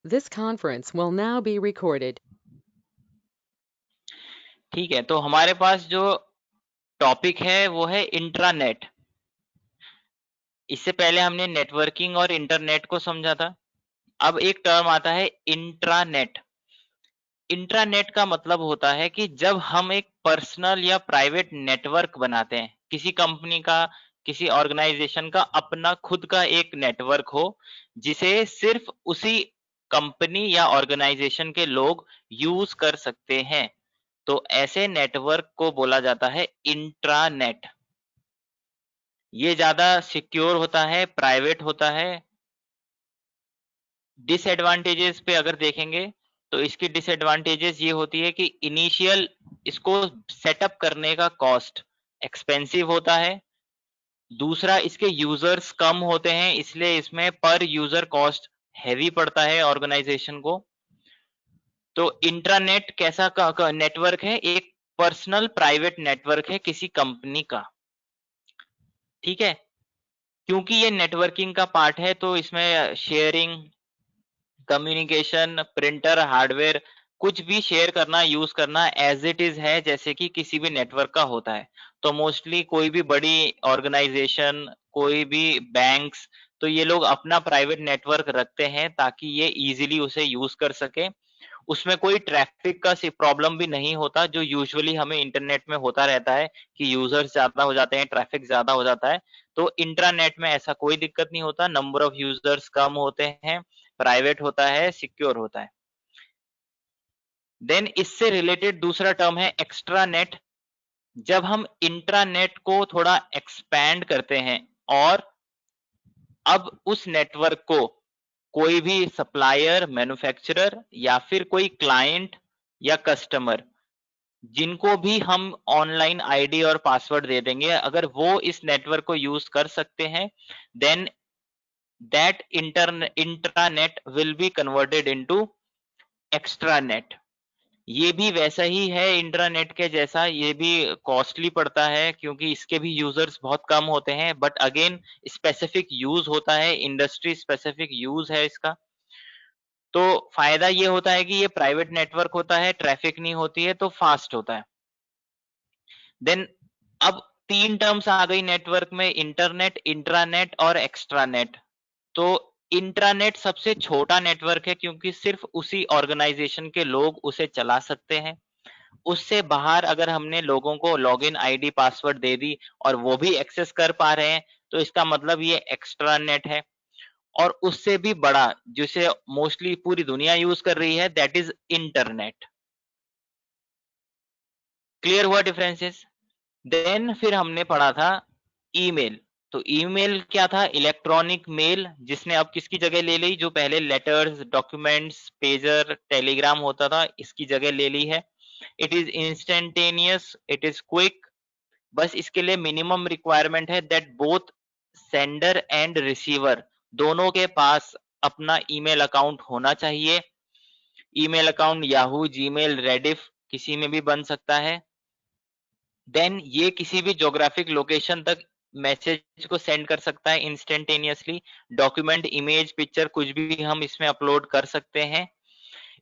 This conference will now be recorded. ठीक है, तो हमारे पास जो टॉपिक है वो है इंट्रानेट। इससे पहले हमने नेटवर्किंग और इंटरनेट को समझा था। अब एक टर्म आता है इंट्रानेट। इंट्रानेट का मतलब होता है कि जब हम एक पर्सनल या प्राइवेट नेटवर्क बनाते हैं, किसी कंपनी का, किसी ऑर्गेनाइजेशन का अपना खुद का एक नेटवर्क हो, जिसे सिर्फ उसी कंपनी या ऑर्गेनाइजेशन के लोग यूज कर सकते हैं, तो ऐसे नेटवर्क को बोला जाता है इंट्रानेट। ये ज्यादा सिक्योर होता है, प्राइवेट होता है। डिसएडवांटेजेस पे अगर देखेंगे तो इसकी डिसएडवांटेजेस ये होती है कि इनिशियल इसको सेटअप करने का कॉस्ट एक्सपेंसिव होता है। दूसरा, इसके यूजर्स कम होते हैं, इसलिए इसमें पर यूजर कॉस्ट हैवी पड़ता है ऑर्गेनाइजेशन को। तो इंट्रानेट कैसा नेटवर्क है? एक पर्सनल प्राइवेट नेटवर्क है किसी कंपनी का। ठीक है, क्योंकि ये नेटवर्किंग का पार्ट है तो इसमें शेयरिंग, कम्युनिकेशन, प्रिंटर, हार्डवेयर, कुछ भी शेयर करना, यूज करना एज इट इज है, जैसे कि किसी भी नेटवर्क का होता है। तो मोस्टली कोई भी बड़ी ऑर्गेनाइजेशन, कोई भी बैंक्स, तो ये लोग अपना प्राइवेट नेटवर्क रखते हैं ताकि ये इजीली उसे यूज कर सके। उसमें कोई ट्रैफिक का प्रॉब्लम भी नहीं होता, जो यूजुअली हमें इंटरनेट में होता रहता है कि यूजर्स ज्यादा हो जाते हैं, ट्रैफिक ज्यादा हो जाता है। तो इंट्रानेट में ऐसा कोई दिक्कत नहीं होता, नंबर ऑफ यूजर्स कम होते हैं, प्राइवेट होता है, सिक्योर होता है। देन इससे रिलेटेड दूसरा टर्म है एक्स्ट्रानेट। जब हम इंट्रानेट को थोड़ा एक्सपैंड करते हैं और अब उस नेटवर्क को कोई भी सप्लायर, मैन्युफैक्चरर या फिर कोई क्लाइंट या कस्टमर, जिनको भी हम ऑनलाइन आईडी और पासवर्ड दे देंगे, अगर वो इस नेटवर्क को यूज कर सकते हैं, then that intranet will be converted into extranet. ये भी वैसा ही है इंट्रानेट के जैसा, ये भी कॉस्टली पड़ता है क्योंकि इसके भी यूजर्स बहुत कम होते हैं, बट अगेन स्पेसिफिक यूज होता है, इंडस्ट्री स्पेसिफिक यूज है इसका। तो फायदा ये होता है कि ये प्राइवेट नेटवर्क होता है, ट्रैफिक नहीं होती है, तो फास्ट होता है। देन अब तीन टर्म्स आ गई नेटवर्क में, इंटरनेट, इंट्रानेट और एक्स्ट्रानेट। तो इंट्रानेट सबसे छोटा नेटवर्क है क्योंकि सिर्फ उसी ऑर्गेनाइजेशन के लोग उसे चला सकते हैं। उससे बाहर अगर हमने लोगों को लॉगिन आईडी पासवर्ड दे दी और वो भी एक्सेस कर पा रहे हैं, तो इसका मतलब ये एक्स्ट्रानेट है। और उससे भी बड़ा, जिसे मोस्टली पूरी दुनिया यूज कर रही है, दैट इज इंटरनेट। क्लियर हुआ डिफरेंसेस? देन फिर हमने पढ़ा था ईमेल। तो ईमेल क्या था? इलेक्ट्रॉनिक मेल, जिसने अब किसकी जगह ले ली? जो पहले लेटर्स, डॉक्यूमेंट्स, पेजर, टेलीग्राम होता था, इसकी जगह ले ली है। It is instantaneous, it is quick. बस इसके लिए मिनिमम रिक्वायरमेंट है that both sender and receiver दोनों के पास अपना ईमेल अकाउंट होना चाहिए। Email account Yahoo, Gmail, Rediff किसी में भी बन सकता है। देन ये किसी भी ज्योग्राफिक लोकेशन तक मैसेज को सेंड कर सकता है इंस्टेंटेनियसली। डॉक्यूमेंट, इमेज, पिक्चर कुछ भी हम इसमें अपलोड कर सकते हैं।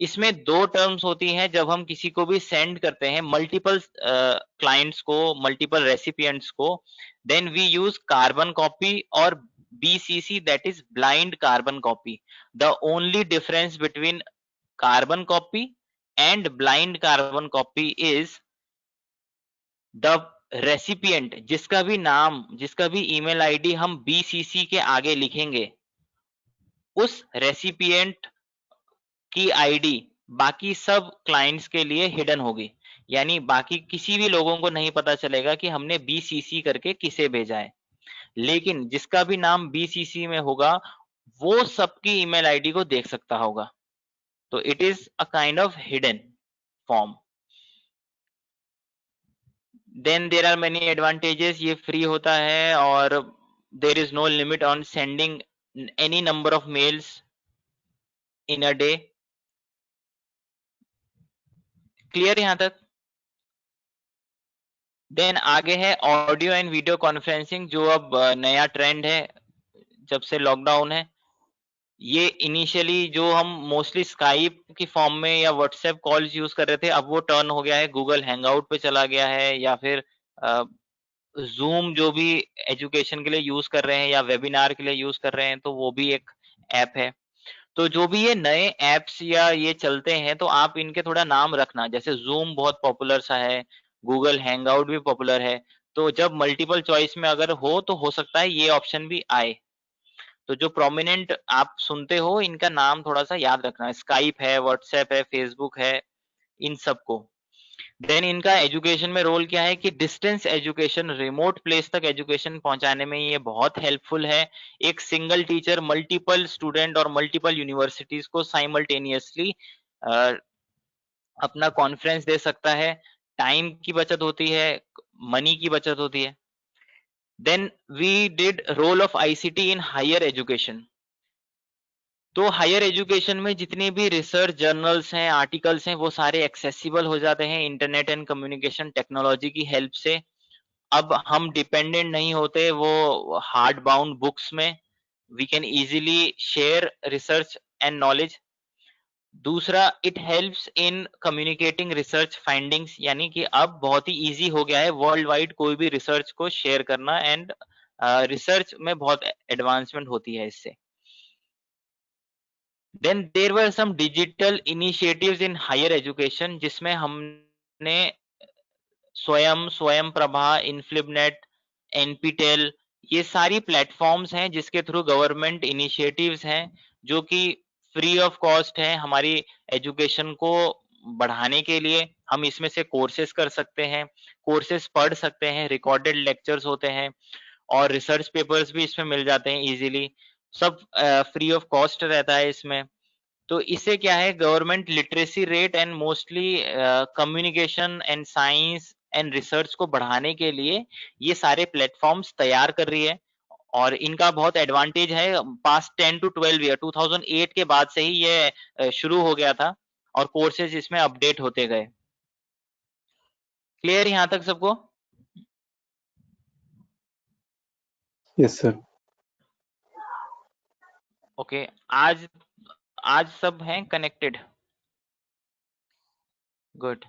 इसमें दो टर्म्स होती हैं जब हम किसी को भी सेंड करते हैं, मल्टीपल क्लाइंट्स को, मल्टीपल रेसिपिएंट्स को, then we use carbon copy और BCC, that is blind carbon copy. The only difference between carbon copy and blind carbon copy is the recipient, जिसका भी नाम, जिसका भी ईमेल आईडी हम बीसीसी के आगे लिखेंगे, उस रेसिपिएंट की आईडी बाकी सब क्लाइंट्स के लिए हिडन होगी। यानी बाकी किसी भी लोगों को नहीं पता चलेगा कि हमने बीसीसी करके किसे भेजा है। लेकिन जिसका भी नाम बीसीसी में होगा, वो सबकी ईमेल आईडी को देख सकता होगा। तो it is a kind of hidden form. Then there are many advantages, ये फ्री होता है और there is no limit on sending any number of mails in a day. Clear यहां तक? देन आगे है ऑडियो एंड वीडियो कॉन्फ्रेंसिंग, जो अब नया ट्रेंड है जब से लॉकडाउन है। ये इनिशियली जो हम मोस्टली स्काइप की फॉर्म में या व्हाट्सएप कॉल्स यूज कर रहे थे, अब वो टर्न हो गया है गूगल हैंगआउट पे चला गया है, या फिर जूम जो भी एजुकेशन के लिए यूज कर रहे हैं या वेबिनार के लिए यूज कर रहे हैं, तो वो भी एक ऐप है। तो जो भी ये नए ऐप्स या ये चलते हैं, तो आप इनके थोड़ा नाम रखना, जैसे जूम बहुत पॉपुलर सा है, गूगल हैंगआउट भी पॉपुलर है, तो जब मल्टीपल चॉइस में अगर हो तो हो सकता है ये ऑप्शन भी आए। तो जो प्रोमिनेंट आप सुनते हो इनका नाम थोड़ा सा याद रखना, स्काइप है, व्हाट्सएप है, फेसबुक है, इन सबको। देन इनका एजुकेशन में रोल क्या है कि डिस्टेंस एजुकेशन, रिमोट प्लेस तक एजुकेशन पहुंचाने में ये बहुत हेल्पफुल है। एक सिंगल टीचर मल्टीपल स्टूडेंट और मल्टीपल यूनिवर्सिटीज को साइमल्टेनियसली अपना कॉन्फ्रेंस दे सकता है, टाइम की बचत होती है, मनी की बचत होती है। Then we did role of ICT in higher education. तो हायर एजुकेशन में जितने भी रिसर्च जर्नल्स हैं, आर्टिकल्स हैं, वो सारे एक्सेसिबल हो जाते हैं इंटरनेट एंड कम्युनिकेशन टेक्नोलॉजी की हेल्प से। अब हम डिपेंडेंट नहीं होते वो हार्ड बाउंड बुक्स में, we can easily share research and knowledge. दूसरा, it helps in communicating research findings, यानी कि अब बहुत ही इजी हो गया है वर्ल्ड वाइड कोई भी रिसर्च को शेयर करना, एंड रिसर्च में बहुत एडवांसमेंट होती है इससे। Then there were some digital initiatives in higher education, जिसमें हमने स्वयं प्रभा, इन्फ्लिबनेट, एनपीटेल, ये सारी प्लेटफॉर्म्स हैं जिसके थ्रू गवर्नमेंट इनिशिएटिव्स हैं जो कि फ्री ऑफ कॉस्ट है हमारी एजुकेशन को बढ़ाने के लिए। हम इसमें से कोर्सेज कर सकते हैं, कोर्सेज पढ़ सकते हैं, रिकॉर्डेड लेक्चर्स होते हैं और रिसर्च पेपर्स भी इसमें मिल जाते हैं इजीली। सब फ्री ऑफ कॉस्ट रहता है इसमें। तो इससे क्या है, government literacy rate and mostly communication and science and research को बढ़ाने के लिए ये सारे प्लेटफॉर्म्स तैयार कर रही है। और इनका बहुत एडवांटेज है, पास्ट 10 टू 12 ईयर 2008 के बाद से ही ये शुरू हो गया था और कोर्सेज इसमें अपडेट होते गए। क्लियर यहाँ तक सबको? Yes sir. ओके, आज आज सब हैं कनेक्टेड? गुड।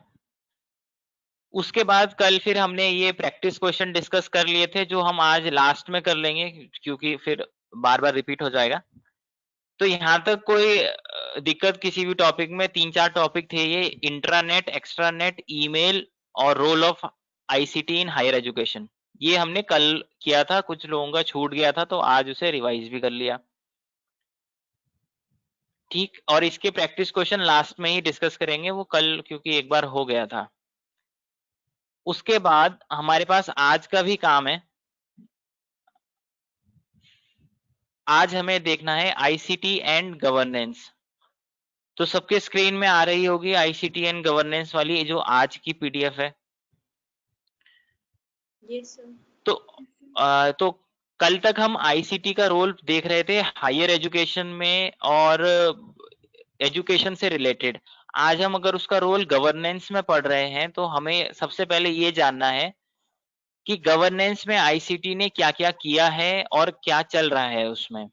उसके बाद कल फिर हमने ये प्रैक्टिस क्वेश्चन डिस्कस कर लिए थे जो हम आज लास्ट में कर लेंगे क्योंकि फिर बार बार रिपीट हो जाएगा। तो यहाँ तक कोई दिक्कत किसी भी टॉपिक में? 3-4 टॉपिक थे ये, इंट्रानेट, एक्स्ट्रानेट, ईमेल और role of ICT in higher education. ये हमने कल किया था, कुछ लोगों का छूट गया था तो आज उसे रिवाइज भी कर लिया। ठीक, और इसके प्रैक्टिस क्वेश्चन लास्ट में ही डिस्कस करेंगे, वो कल क्योंकि एक बार हो गया था। उसके बाद हमारे पास आज का भी काम है। आज हमें देखना है आईसीटी एंड गवर्नेंस। तो सबके स्क्रीन में आ रही होगी आईसीटी एंड गवर्नेंस वाली जो आज की पीडीएफ है। Yes sir. तो कल तक हम आईसीटी का रोल देख रहे थे हायर एजुकेशन में और एजुकेशन से रिलेटेड। आज हम अगर उसका रोल गवर्नेंस में पढ़ रहे हैं तो हमें सबसे पहले ये जानना है कि गवर्नेंस में आईसीटी ने क्या क्या किया है और क्या चल रहा है उसमें।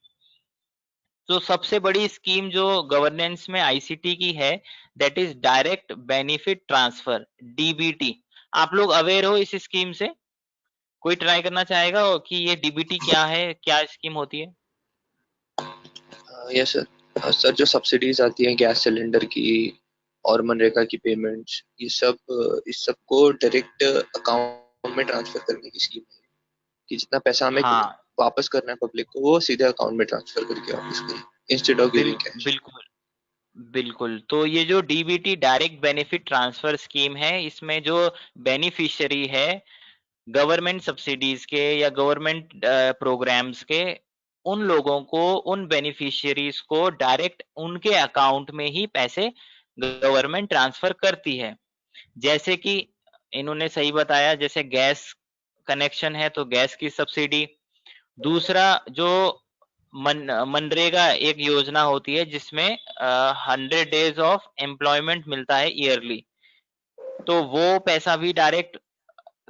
तो सबसे बड़ी स्कीम जो गवर्नेंस में आईसीटी की है that is direct benefit transfer, DBT. आप लोग अवेयर हो इस स्कीम से? कोई ट्राई करना चाहेगा कि ये डीबीटी क्या है, क्या स्कीम होती है? Yes sir. सर जो सब्सिडीज आती हैं गैस सिलेंडर की और मनरेगा की पेमेंट्स, ये सब इस सब को डायरेक्ट अकाउंट में ट्रांसफर करने की स्कीम है कि जितना पैसा हमें वापस करना है पब्लिक को वो सीधे अकाउंट में ट्रांसफर करके वापस करें इंस्टेड ऑफ गिविंग कैश। बिल्कुल बिल्कुल। तो ये जो DBT direct benefit transfer scheme है, इसमें जो बेनिफिशियरी है गवर्नमेंट सब्सिडीज के या गवर्नमेंट प्रोग्राम्स के, उन लोगों को, उन बेनिफिशियरीज को डायरेक्ट उनके अकाउंट में ही पैसे गवर्नमेंट ट्रांसफर करती है। जैसे कि इन्होंने सही बताया, जैसे गैस कनेक्शन है तो गैस की सब्सिडी। दूसरा, जो मनरेगा एक योजना होती है जिसमें 100 डेज ऑफ एम्प्लॉयमेंट मिलता है ईयरली, तो वो पैसा भी डायरेक्ट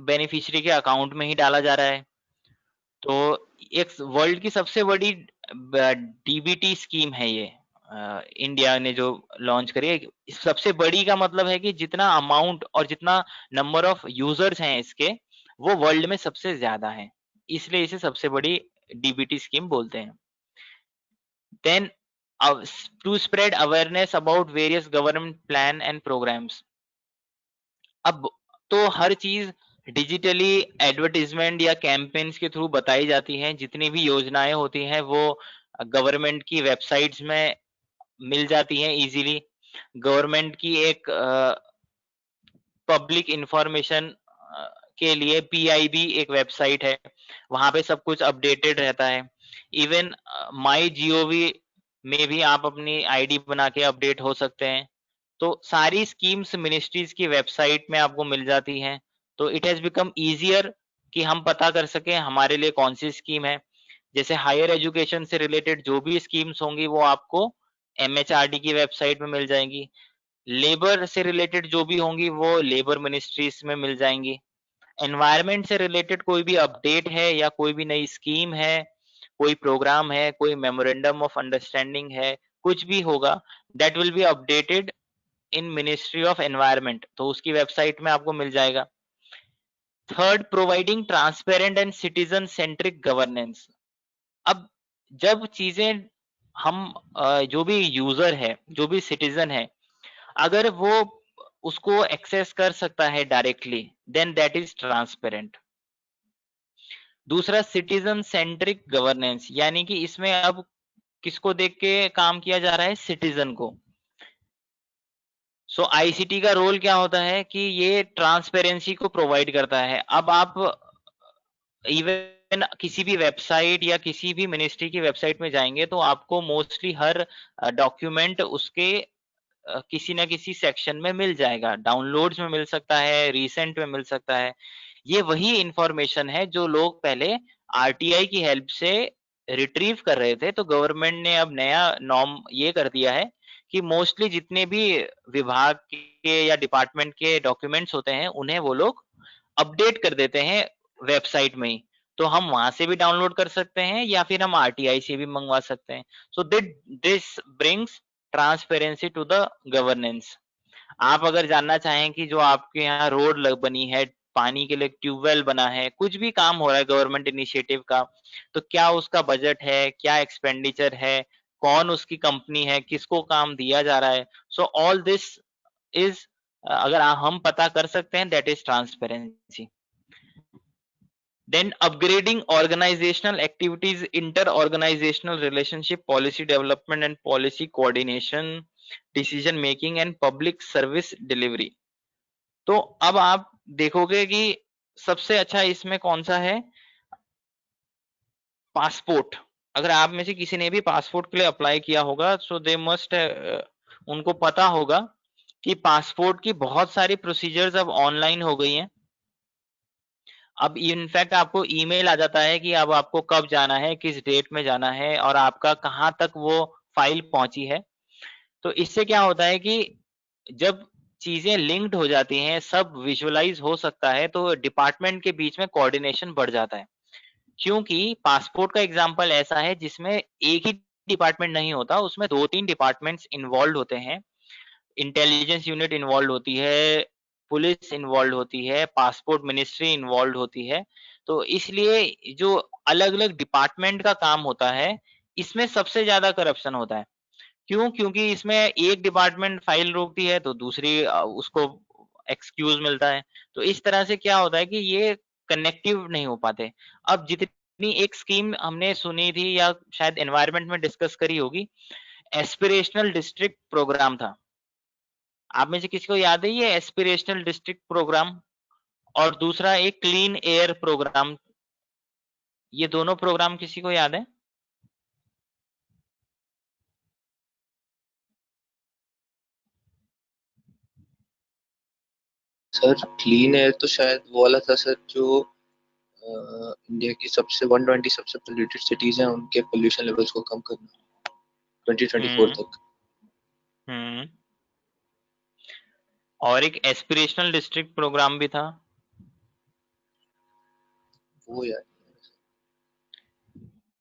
बेनिफिशियरी के अकाउंट में ही डाला जा रहा है। तो एक वर्ल्ड की सबसे बड़ी डीबीटी स्कीम है ये, इंडिया ने जो लॉन्च करी है। सबसे बड़ी का मतलब है कि जितना अमाउंट और जितना नंबर ऑफ यूजर्स हैं इसके, वो वर्ल्ड में सबसे ज्यादा है, इसलिए इसे सबसे बड़ी डीबीटी स्कीम बोलते हैं। Then to spread awareness about various government plan and programmes. अब तो हर चीज डिजिटली एडवर्टीजमेंट या कैंपेन्स के थ्रू बताई जाती हैं। जितनी भी योजनाएं होती हैं वो गवर्नमेंट की वेबसाइट्स में मिल जाती हैं इजीली। गवर्नमेंट की एक पब्लिक इंफॉर्मेशन के लिए पीआईबी एक वेबसाइट है, वहां पे सब कुछ अपडेटेड रहता है। इवन माई जीओवी में भी आप अपनी आईडी बना के अपडेट हो सकते हैं। तो सारी स्कीम्स मिनिस्ट्रीज की वेबसाइट में आपको मिल जाती हैं। तो इट हैज बिकम इजियर कि हम पता कर सकें हमारे लिए कौन सी स्कीम है। जैसे हायर एजुकेशन से रिलेटेड जो भी स्कीम्स होंगी वो आपको एमएचआरडी की वेबसाइट में मिल जाएंगी। लेबर से रिलेटेड जो भी होंगी वो लेबर मिनिस्ट्रीज में मिल जाएंगी। एनवायरमेंट से रिलेटेड कोई भी अपडेट है या कोई भी नई स्कीम है, कोई प्रोग्राम है, कोई मेमोरेंडम ऑफ अंडरस्टैंडिंग है, कुछ भी होगा, that will be updated in ministry of environment, तो उसकी वेबसाइट में आपको मिल जाएगा। Third, providing transparent and citizen centric governance. अब जब चीजें हम जो भी यूजर है, जो भी सिटीजन है, अगर वो उसको एक्सेस कर सकता है directly, then that is transparent. दूसरा, सिटीजन सेंट्रिक गवर्नेंस, यानी कि इसमें अब किसको देख के काम किया जा रहा है? सिटीजन को। सो आईसीटी का रोल क्या होता है कि ये ट्रांसपेरेंसी को प्रोवाइड करता है। अब आप इवन किसी भी वेबसाइट या किसी भी मिनिस्ट्री की वेबसाइट में जाएंगे तो आपको मोस्टली हर डॉक्यूमेंट उसके किसी ना किसी सेक्शन में मिल जाएगा। डाउनलोड्स में मिल सकता है, रिसेंट में मिल सकता है। ये वही इंफॉर्मेशन है जो लोग पहले आरटीआई की हेल्प से रिट्रीव कर रहे थे। तो गवर्नमेंट ने अब नया नॉर्म ये कर दिया है कि मोस्टली जितने भी विभाग के या डिपार्टमेंट के डॉक्यूमेंट्स होते हैं उन्हें वो लोग अपडेट कर देते हैं वेबसाइट में ही। तो हम वहां से भी डाउनलोड कर सकते हैं या फिर हम आरटीआई से भी मंगवा सकते हैं। So this brings transparency to the governance. आप अगर जानना चाहें कि जो आपके यहाँ रोड बनी है, पानी के लिए ट्यूबवेल बना है, कुछ भी काम हो रहा है गवर्नमेंट इनिशिएटिव का, तो क्या उसका बजट है, क्या एक्सपेंडिचर है, कौन उसकी कंपनी है, किसको काम दिया जा रहा है, सो ऑल दिस इज, अगर हम पता कर सकते हैं, that is transparency. Then upgrading organizational activities, inter-organizational relationship, policy development and policy coordination, decision making and public service delivery। तो अब आप देखोगे कि सबसे अच्छा इसमें कौन सा है? पासपोर्ट। अगर आप में से किसी ने भी पासपोर्ट के लिए अप्लाई किया होगा, सो दे मस्ट, उनको पता होगा कि पासपोर्ट की बहुत सारी प्रोसीजर्स अब ऑनलाइन हो गई हैं। अब इनफैक्ट आपको ईमेल आ जाता है कि अब आपको कब जाना है, किस डेट में जाना है और आपका कहाँ तक वो फाइल पहुंची है। तो इससे क्या होता है कि जब चीजें लिंक्ड हो जाती हैं, सब विजुअलाइज हो सकता है, तो डिपार्टमेंट के बीच में कोऑर्डिनेशन बढ़ जाता है। क्योंकि पासपोर्ट का एग्जांपल ऐसा है जिसमें एक ही डिपार्टमेंट नहीं होता, उसमें 2-3 डिपार्टमेंट्स इन्वॉल्व होते हैं। इंटेलिजेंस यूनिट इन्वॉल्व होती है, पुलिस इन्वॉल्व होती है, पासपोर्ट मिनिस्ट्री इन्वॉल्व होती है। तो इसलिए जो अलग-अलग डिपार्टमेंट का काम होता है, इसमें सबसे ज्यादा करप्शन होता है। क्यों? क्योंकि इसमें एक डिपार्टमेंट फाइल रोकती है तो दूसरी उसको एक्सक्यूज मिलता है। तो इस तरह से क्या होता है कि ये कनेक्टिव नहीं हो पाते। अब जितनी एक स्कीम हमने सुनी थी या शायद एनवायरनमेंट में डिस्कस करी होगी, एस्पिरेशनल डिस्ट्रिक्ट प्रोग्राम था। आप में से किसी को याद है ये एस्पिरेशनल डिस्ट्रिक्ट प्रोग्राम? और दूसरा एक क्लीन एयर प्रोग्राम, ये दोनों प्रोग्राम किसी को याद है? सर क्लीन एयर तो शायद वो वाला था सर, जो इंडिया की सबसे 120 सबसे पोल्यूटेड सिटीज हैं, उनके पोल्यूशन लेवल्स को कम करना 2024 तक। और एक एस्पिरेशनल डिस्ट्रिक्ट प्रोग्राम भी था, वो यार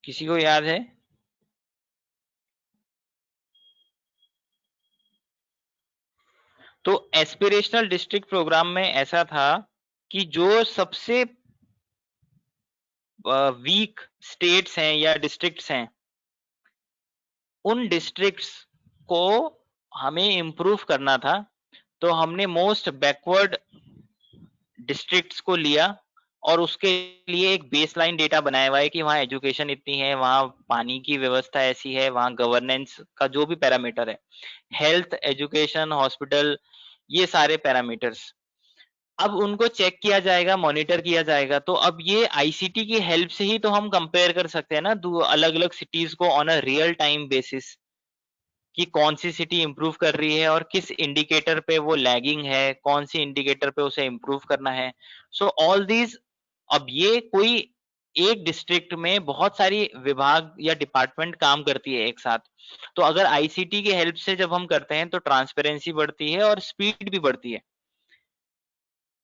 किसी को याद है? तो एस्पिरेशनल डिस्ट्रिक्ट प्रोग्राम में ऐसा था कि जो सबसे वीक स्टेट्स हैं या डिस्ट्रिक्ट्स हैं, उन डिस्ट्रिक्ट्स को हमें इम्प्रूव करना था। तो हमने मोस्ट बैकवर्ड डिस्ट्रिक्ट्स को लिया और उसके लिए एक बेसलाइन डेटा बनाया हुआ है कि वहाँ एजुकेशन इतनी है, वहाँ पानी की व्यवस्था ऐसी है, वहाँ गवर्नेंस का जो भी पैरामीटर है, हेल्थ, एजुकेशन, हॉस्पिटल, ये सारे पैरामीटर्स अब उनको चेक किया जाएगा, मॉनिटर किया जाएगा। तो अब ये आईसीटी की हेल्प से ही तो हम कंपेयर कर सकते हैं ना दो अलग-अलग सिटीज को on a real time basis कि कौन सी सिटी इंप्रूव कर रही है और किस इंडिकेटर पे वो लैगिंग है, कौन सी इंडिकेटर पे उसे इंप्रूव करना है। सो ऑल दीज अब ये कोई एक डिस्ट्रिक्ट में बहुत सारी विभाग या डिपार्टमेंट काम करती है एक साथ। तो अगर आईसीटी की हेल्प से जब हम करते हैं तो ट्रांसपेरेंसी बढ़ती है और स्पीड भी बढ़ती है।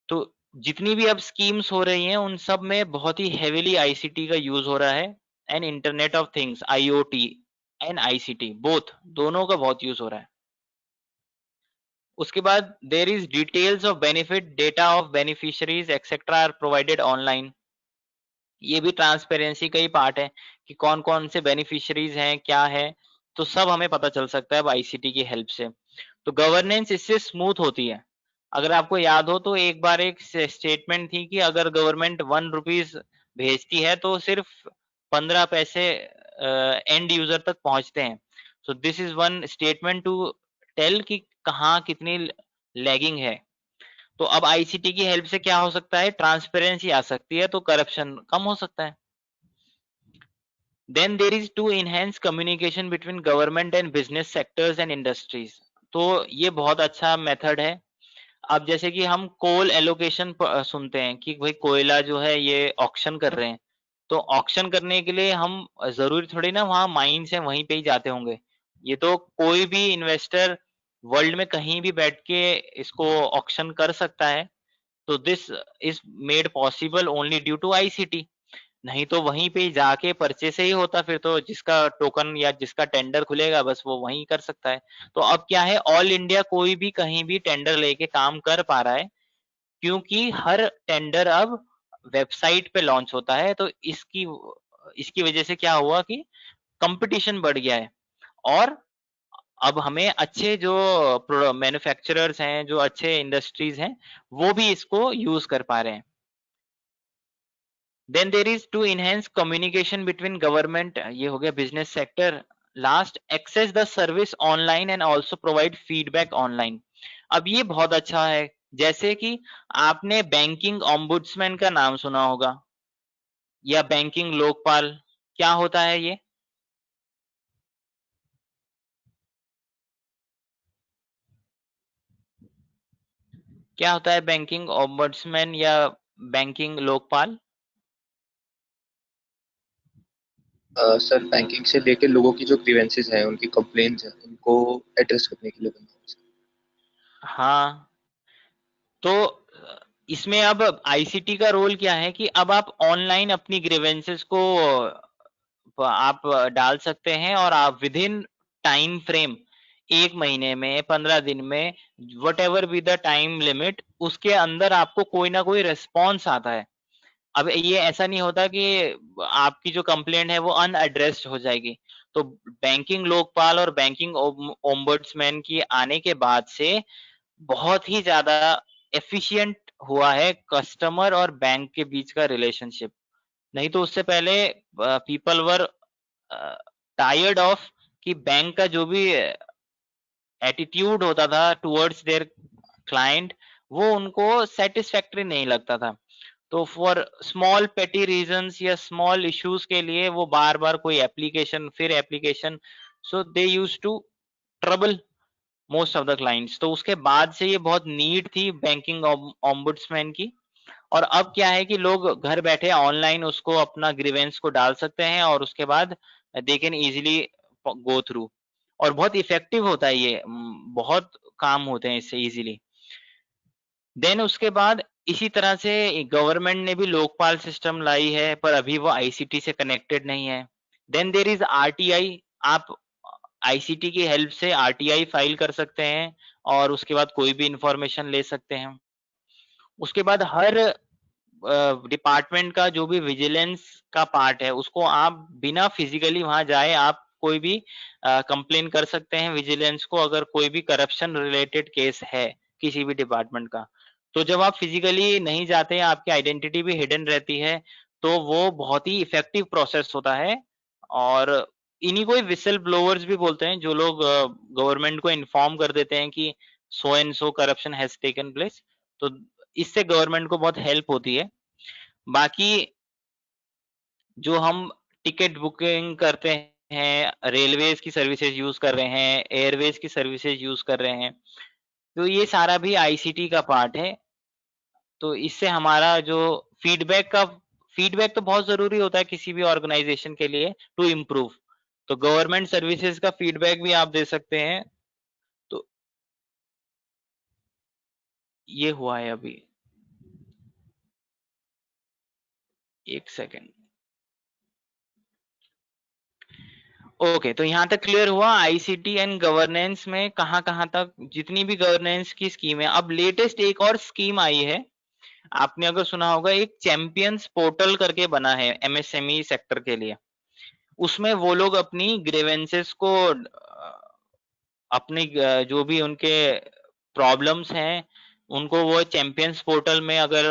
तो जितनी भी अब स्कीम्स हो रही हैं उन सब में बहुत ही हेवीली आईसीटी का यूज हो रहा है and internet of things IoT and ICT both दोनों का बहुत यूज हो रहा है। उसके बाद there is details of benefit data of beneficiaries etcetera are provided online. ये भी ट्रांसपेरेंसी का ही पार्ट है कि कौन कौन से बेनिफिशियरीज हैं, क्या है, तो सब हमें पता चल सकता है अब आईसीटी की हेल्प से। तो गवर्नेंस इससे स्मूथ होती है। अगर आपको याद हो तो एक बार एक स्टेटमेंट थी कि अगर गवर्नमेंट 1 रुपीज भेजती है तो सिर्फ 15 पैसे एंड यूजर तक पहुंचते हैं। So this is one statement to tell कि कहाँ कितनी लैगिंग है। तो अब आईसीटी की हेल्प से क्या हो सकता है, ट्रांसपेरेंसी आ सकती है, तो करप्शन कम हो सकता है। Then there is to enhance communication between government and business sectors and industries। तो ये बहुत अच्छा मेथड है। अब जैसे कि हम कोल एलोकेशन सुनते हैं कि भाई कोयला जो है ये ऑक्शन कर रहे हैं, तो ऑक्शन करने के लिए हम जरूरी थोड़ी ना वहाँ माइंस है वहीं पे ही जाते होंगे। ये तो कोई भी इन्वेस्टर वर्ल्ड में कहीं भी बैठ के इसको ऑक्शन कर सकता है। तो this is made possible only due to ICT. नहीं तो वहीं पे ही जाके पर्चे से ही होता, फिर तो जिसका टोकन या जिसका टेंडर खुलेगा बस वो वहीं कर सकता है। तो अब क्या है, ऑल इंडिया कोई भी कहीं भी टेंडर लेके काम कर पा रहा है क्योंकि हर टेंडर अब वेबसाइट पे लॉन्च होता है। तो इसकी इसकी वजह से क्या हुआ कि कंपटीशन बढ़ गया है और अब हमें अच्छे जो मैन्युफैक्चरर्स हैं, जो अच्छे इंडस्ट्रीज हैं, वो भी इसको यूज कर पा रहे हैं। Then there is to enhance communication between government, ये हो गया business sector। Last, access the service online and also provide feedback online। अब ये बहुत अच्छा है, जैसे कि आपने बैंकिंग ओम्बुड्समैन का नाम सुना होगा या बैंकिंग लोकपाल। क्या होता है ये? क्या होता है बैंकिंग ओम्बुड्समैन या बैंकिंग लोकपाल? सर बैंकिंग से लेके लोगों की जो ग्रीवेंसेस हैं, उनकी कंप्लेंट्स हैं, उनको एड्रेस करने के लिए बना है सर। हाँ, तो इसमें अब आईसीटी का रोल क्या है कि अब आप ऑनलाइन अपनी ग्रीवेंसेस को आप डाल सकते हैं और आप विद इन टाइम फ्रेम 1 महीने में, 15 दिन में, what ever be the time limit, उसके अंदर आपको कोई ना कोई रिस्पॉन्स आता है। अब ये ऐसा नहीं होता कि आपकी जो कंप्लेंट है वो अनएड्रेस्ड हो जाएगी। तो बैंकिंग लोकपाल और बैंकिंग ओम्बुड्समैन की आने के बाद से बहुत ही ज्यादा एफिशिएंट हुआ है कस्टमर और बैंक के बीच का रिलेशनशिप। नहीं तो उससे पहले पीपल वर टायर्ड ऑफ कि बैंक का जो भी एटीट्यूड होता था टुवर्ड्स देयर क्लाइंट, वो उनको सेटिस्फैक्टरी नहीं लगता था। तो फॉर स्मॉल पेटी रीजंस या स्मॉल इश्यूज के लिए वो बार बार कोई एप्लीकेशन फिर application, so they use to trouble most of the clients. तो उसके बाद से ये बहुत नीड थी बैंकिंग ओम्बुड्समैन की। और अब क्या है कि लोग घर बैठे ऑनलाइन उसको अपना ग्रीवेंस को डाल सकते हैं और उसके बाद they can easily go through. और बहुत इफेक्टिव होता है ये, बहुत काम होते हैं इससे इजीली। देन उसके बाद इसी तरह से गवर्नमेंट ने भी लोकपाल सिस्टम लाई है, पर अभी वो आईसीटी से कनेक्टेड नहीं है। Then there is RTI. आप आईसीटी की हेल्प से आरटीआई फाइल कर सकते हैं और उसके बाद कोई भी इंफॉर्मेशन ले सकते हैं। उसके बाद हर डिपार्टमेंट का जो भी विजिलेंस का पार्ट है उसको आप बिना फिजिकली वहां जाए आप कोई भी कंप्लेन कर सकते हैं विजिलेंस को, अगर कोई भी करप्शन रिलेटेड केस है किसी भी डिपार्टमेंट का। तो जब आप फिजिकली नहीं जाते हैं, आपकी आइडेंटिटी भी हिडन रहती है, तो वो बहुत ही इफेक्टिव प्रोसेस होता है। और इन्हीं को विसल ब्लोअर्स भी बोलते हैं, जो लोग गवर्नमेंट को इन्फॉर्म कर देते हैं कि so and so corruption has taken place. तो इससे गवर्नमेंट को बहुत हेल्प होती है। बाकी जो हम टिकट बुकिंग करते हैं, रेलवेज की सर्विसेज यूज कर रहे हैं, एयरवेज की सर्विसेज यूज कर रहे हैं, तो ये सारा भी आईसीटी का पार्ट है। तो इससे हमारा जो फीडबैक तो बहुत जरूरी होता है किसी भी ऑर्गेनाइजेशन के लिए टू इम्प्रूव। तो गवर्नमेंट सर्विसेज का फीडबैक भी आप दे सकते हैं। तो ये हुआ है अभी, एक सेकेंड। ओके, तो यहाँ तक क्लियर हुआ आईसीटी एंड गवर्नेंस में कहाँ तक जितनी भी गवर्नेंस की स्कीम है। अब लेटेस्ट एक और स्कीम आई है, आपने अगर सुना होगा, एक चैंपियंस पोर्टल करके बना है एमएसएमई सेक्टर के लिए। उसमें वो लोग अपनी ग्रीवेंसेस को अपने जो भी उनके प्रॉब्लम्स हैं उनको वो चैंपियंस पोर्टल में अगर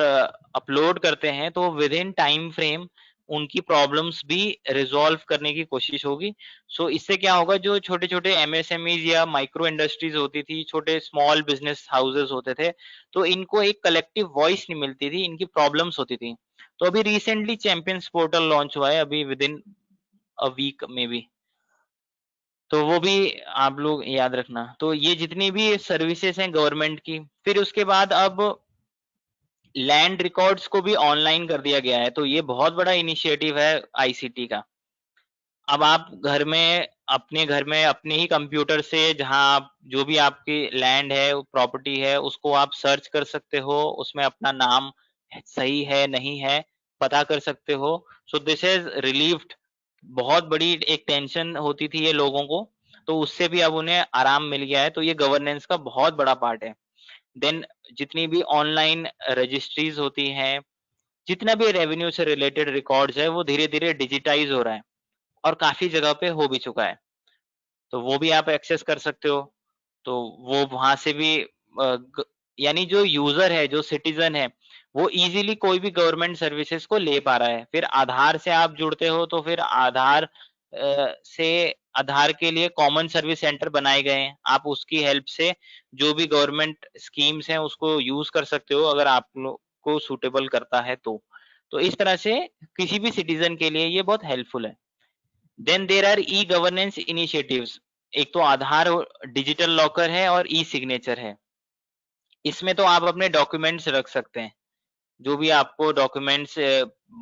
अपलोड करते हैं तो विद इन टाइम फ्रेम उनकी प्रॉब्लम्स भी रिजॉल्व करने की कोशिश होगी। सो इससे क्या होगा, जो छोटे छोटे एमएसएमईज या माइक्रो इंडस्ट्रीज होती थी, छोटे स्मॉल बिजनेस हाउसेस होते थे, तो इनको एक कलेक्टिव वॉइस नहीं मिलती थी, इनकी प्रॉब्लम्स होती थी। तो अभी रिसेंटली चैंपियंस पोर्टल लॉन्च हुआ है, अभी विद इन अ वीक में भी। तो वो भी आप लोग याद रखना। तो ये जितनी भी सर्विसेज हैं गवर्नमेंट की, फिर उसके बाद अब लैंड रिकॉर्ड्स को भी ऑनलाइन कर दिया गया है। तो ये बहुत बड़ा इनिशिएटिव है आईसीटी का। अब आप अपने घर में अपने ही कंप्यूटर से जहां आप जो भी आपकी लैंड है, प्रॉपर्टी है, उसको आप सर्च कर सकते हो, उसमें अपना नाम सही है नहीं है पता कर सकते हो। सो दिस इज रिलीव्ड। बहुत बड़ी एक टेंशन होती थी ये लोगों को, तो उससे भी अब उन्हें आराम मिल गया है। तो ये गवर्नेंस का बहुत बड़ा पार्ट है। देन जितनी भी ऑनलाइन रजिस्ट्रीज होती हैं, जितना भी रेवेन्यू से रिलेटेड रिकॉर्ड्स है, वो धीरे धीरे डिजिटाइज हो रहा है और काफी जगह पे हो भी चुका है। तो वो भी आप एक्सेस कर सकते हो। तो वो वहां से भी यानी जो यूजर है, जो सिटीजन है, वो इजीली कोई भी गवर्नमेंट सर्विसेज को ले पा रहा है। फिर आधार से आप जुड़ते हो तो फिर आधार के लिए कॉमन सर्विस सेंटर बनाए गए हैं। आप उसकी हेल्प से जो भी गवर्नमेंट स्कीम्स हैं उसको यूज कर सकते हो, अगर आप लोग को सूटेबल करता है तो इस तरह से किसी भी सिटीजन के लिए ये बहुत हेल्पफुल है। Then there are e governance initiatives. एक तो आधार डिजिटल लॉकर है और ई सिग्नेचर है। इसमें तो आप अपने डॉक्यूमेंट्स रख सकते हैं, जो भी आपको डॉक्यूमेंट्स,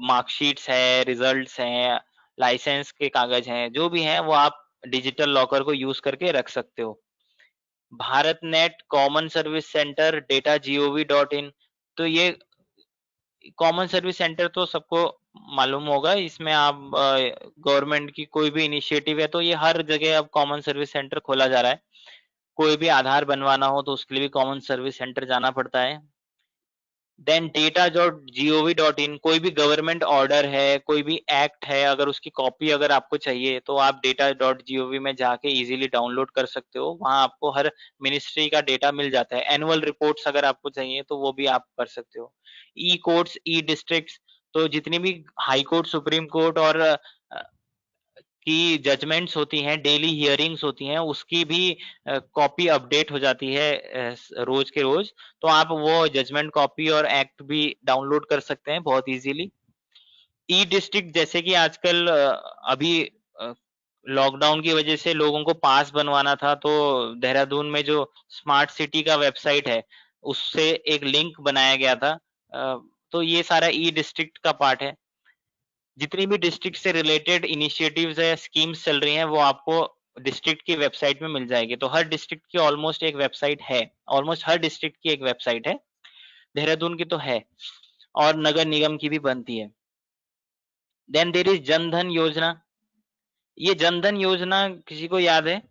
मार्कशीट्स है, रिजल्ट्स हैं, लाइसेंस के कागज हैं, जो भी हैं वो आप डिजिटल लॉकर को यूज करके रख सकते हो। Bharat net common service centre data.gov.in। तो ये कॉमन सर्विस सेंटर तो सबको मालूम होगा। इसमें आप गवर्नमेंट की कोई भी इनिशिएटिव है तो ये हर जगह अब कॉमन सर्विस सेंटर खोला जा रहा है। कोई भी आधार बनवाना हो तो उसके लिए भी कॉमन सर्विस सेंटर जाना पड़ता है। देन data.gov.in, कोई भी गवर्नमेंट ऑर्डर है, कोई भी एक्ट है, अगर उसकी कॉपी अगर आपको चाहिए तो आप data.gov में जाके इजीली डाउनलोड कर सकते हो। वहां आपको हर मिनिस्ट्री का डेटा मिल जाता है। एनुअल रिपोर्ट्स अगर आपको चाहिए तो वो भी आप कर सकते हो। ई कोर्ट्स, ई डिस्ट्रिक्ट्स, तो जितनी भी हाई कोर्ट, सुप्रीम कोर्ट और की जजमेंट्स होती हैं, डेली हियरिंग्स होती हैं, उसकी भी कॉपी अपडेट हो जाती है रोज के रोज। तो आप वो जजमेंट कॉपी और एक्ट भी डाउनलोड कर सकते हैं बहुत इजीली। ई डिस्ट्रिक्ट, जैसे कि आजकल अभी लॉकडाउन की वजह से लोगों को पास बनवाना था, तो देहरादून में जो स्मार्ट सिटी का वेबसाइट है उससे एक लिंक बनाया गया था। तो ये सारा ई डिस्ट्रिक्ट का पार्ट है। जितनी भी डिस्ट्रिक्ट से रिलेटेड इनिशिएटिव्स है, स्कीम्स चल रही हैं, वो आपको डिस्ट्रिक्ट की वेबसाइट में मिल जाएगी। तो हर डिस्ट्रिक्ट की ऑलमोस्ट एक वेबसाइट है, ऑलमोस्ट हर डिस्ट्रिक्ट की एक वेबसाइट है। देहरादून की तो है और नगर निगम की भी बनती है। देन देयर इज जनधन योजना। ये जनधन योजना किसी को याद है?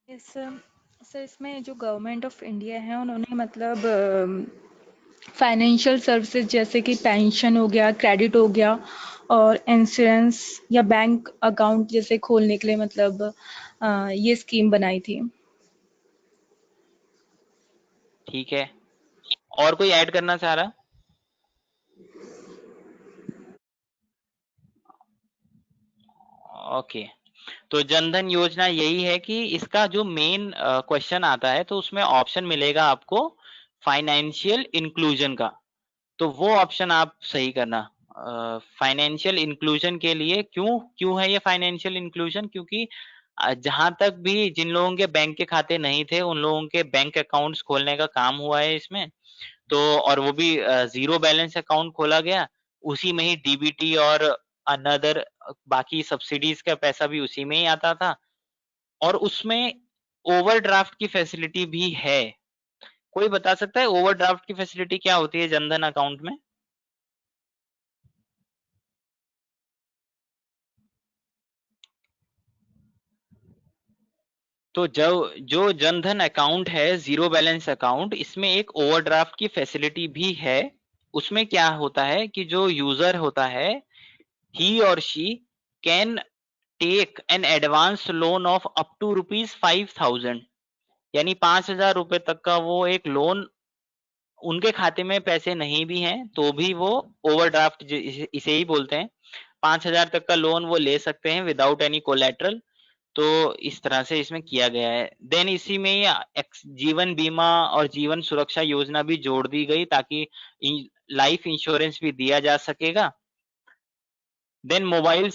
सर इसमें जो गवर्नमेंट ऑफ इंडिया है उन्होंने मतलब फाइनेंशियल सर्विसेज जैसे कि पेंशन हो गया, क्रेडिट हो गया और इंश्योरेंस या बैंक अकाउंट जैसे खोलने के लिए मतलब ये स्कीम बनाई थी। ठीक है, और कोई ऐड करना चाह रहा? ओके, तो जनधन योजना यही है कि इसका जो मेन क्वेश्चन आता है तो उसमें ऑप्शन मिलेगा आपको फाइनेंशियल इंक्लूजन का, तो वो ऑप्शन आप सही करना। फाइनेंशियल इंक्लूजन के लिए क्यों है ये फाइनेंशियल इंक्लूजन, क्योंकि जहां तक भी जिन लोगों के बैंक के खाते नहीं थे उन लोगों के बैंक अकाउंट्स खोलने का काम हुआ है इसमें, तो और वो भी जीरो बैलेंस अकाउंट खोला गया, उसी में ही डीबीटी और अनदर बाकी सब्सिडीज का पैसा भी उसी में ही आता था, और उसमें ओवरड्राफ्ट की फैसिलिटी भी है। कोई बता सकता है ओवरड्राफ्ट की फैसिलिटी क्या होती है जनधन अकाउंट में? तो जो जनधन अकाउंट है जीरो बैलेंस अकाउंट, इसमें एक ओवरड्राफ्ट की फैसिलिटी भी है। उसमें क्या होता है कि जो यूजर होता है he or she can take an advance loan of up to ₹5,000, यानी 5,000 रुपए तक का वो एक लोन, उनके खाते में पैसे नहीं भी हैं तो भी वो ओवरड्राफ्ट इसे ही बोलते हैं, 5,000 तक का लोन वो ले सकते हैं विदाउट एनी कोलेटरल। तो इस तरह से इसमें किया गया है। देन इसी में जीवन बीमा और जीवन सुरक्षा योजना भी जोड़ दी गई ताकि लाइफ इंश्योरेंस भी दिया जा सकेगा। देन मोबाइल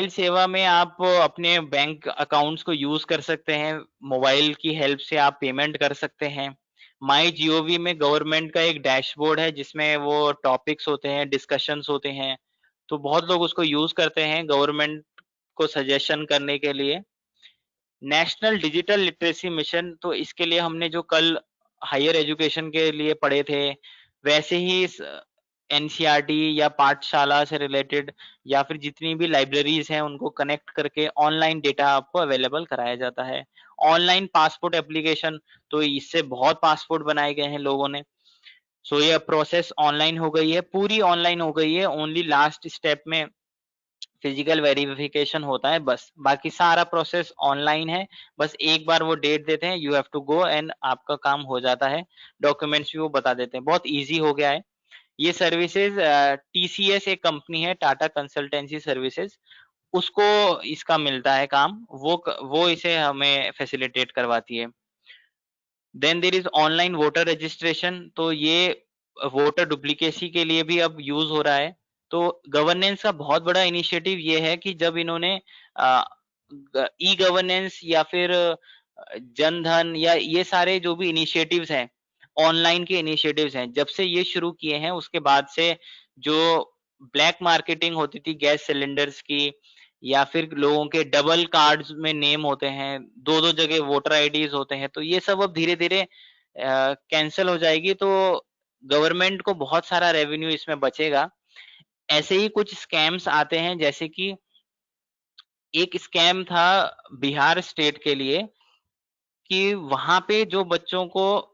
सेवा में आप अपने बैंक अकाउंट्स को यूज कर सकते हैं, मोबाइल की हेल्प से आप पेमेंट कर सकते हैं। माई जीओवी में गवर्नमेंट का एक डैशबोर्ड है जिसमें वो टॉपिक्स होते हैं, डिस्कशंस होते हैं, तो बहुत लोग उसको यूज करते हैं गवर्नमेंट को सजेशन करने के लिए। नेशनल डिजिटल लिटरेसी मिशन, तो इसके लिए हमने जो कल हायर एजुकेशन के लिए पढ़े थे वैसे ही एनसीईआरटी या पाठशाला से रिलेटेड या फिर जितनी भी लाइब्रेरीज हैं उनको कनेक्ट करके ऑनलाइन डेटा आपको अवेलेबल कराया जाता है। ऑनलाइन पासपोर्ट एप्लीकेशन, तो इससे बहुत पासपोर्ट बनाए गए हैं लोगों ने। सो ये प्रोसेस ऑनलाइन हो गई है, पूरी ऑनलाइन हो गई है, ओनली लास्ट स्टेप में फिजिकल वेरिफिकेशन होता है बस, बाकी सारा प्रोसेस ऑनलाइन है। बस एक बार वो डेट देते हैं, you have to go and आपका काम हो जाता है, डॉक्यूमेंट्स भी वो बता देते हैं, बहुत इजी हो गया है। ये सर्विसेज टीसीएस एक कंपनी है, टाटा कंसल्टेंसी सर्विसेज, उसको इसका मिलता है काम, वो इसे हमें फैसिलिटेट करवाती है। Then there is online voter registration, तो ये वोटर डुप्लीकेसी के लिए भी अब यूज हो रहा है। तो गवर्नेंस का बहुत बड़ा इनिशिएटिव ये है कि जब इन्होंने ई गवर्नेंस या फिर जनधन या ये सारे जो भी इनिशिएटिव्स हैं, ऑनलाइन के इनिशिएटिव्स हैं, जब से ये शुरू किए हैं उसके बाद से जो ब्लैक मार्केटिंग होती थी गैस सिलेंडर्स की, या फिर लोगों के डबल कार्ड्स में नेम होते हैं, दो दो जगह वोटर आईडीज होते हैं, तो ये सब अब धीरे धीरे कैंसिल हो जाएगी, तो गवर्नमेंट को बहुत सारा रेवेन्यू इसमें बचेगा। ऐसे ही कुछ स्कैम्स आते हैं, जैसे कि एक स्कैम था बिहार स्टेट के लिए कि वहां पे जो बच्चों को